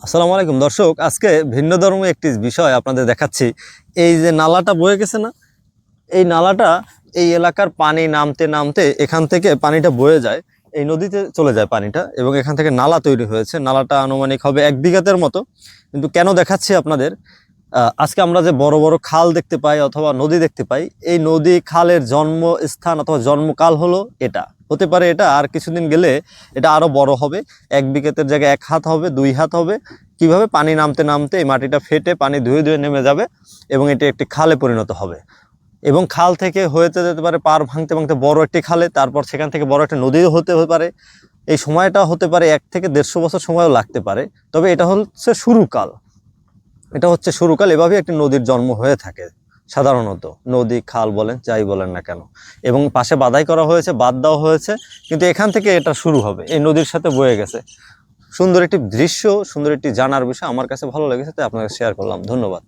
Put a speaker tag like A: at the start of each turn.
A: আসসালামু আলাইকুম দর্শক, আজকে ভিন্ন ধর্ম একটি বিষয় আপনাদের দেখাচ্ছি। এই যে নালাটা বয়ে গেছে না, এই নালাটা এই এলাকার পানি নামতে নামতে এখান থেকে পানিটা বয়ে যায়, এই নদীতে চলে যায় পানিটা, এবং এখান থেকে নালা তৈরি হয়েছে। নালাটা আনুমানিক হবে 1 বিঘাতের মতো। কিন্তু কেন দেখাচ্ছি আপনাদের, আজকে আমরা যে বড় বড় খাল দেখতে পাই অথবা নদী দেখতে পাই, এই নদী খালের জন্মস্থান অথবা জন্মকাল হলো এটা, হতে পারে এটা আর কিছুদিন গেলে এটা আরো বড় হবে। 1 বিঘাতের জায়গায় 1 হাত হবে, 2 হাত হবে। কিভাবে? পানি নামতে নামতে এই মাটিটা ফেটে পানি ধুয়ে ধুয়ে নেমে যাবে এবং এটি একটি খালে পরিণত হবে। এবং খাল থেকে হয়েতে যেতে পারে পার ভাঙতে ভাঙতে বড় একটি খালে, তারপর সেখান থেকে বড় একটা নদীও হতে পারে। এই সময়টা হতে পারে 1 থেকে 150 বছর সময়ও লাগতে পারে। তবে এটা হচ্ছে শুরুকাল, এটা হচ্ছে শুরুকাল। এভাবেই একটি নদীর জন্ম হয়ে থাকে সাধারণত, নদী খাল বলেন যাই বলেন না কেন। এবং পাশে বাধাই করা হয়েছে, বাঁধ দেওয়া হয়েছে, কিন্তু এখান থেকে এটা শুরু হবে, এই নদীর সাথে বয়ে গেছে। সুন্দর একটি দৃশ্য, সুন্দর একটি জানার বিষয়, আমার কাছে ভালো লেগেছে, তাই আপনাকে শেয়ার করলাম। ধন্যবাদ।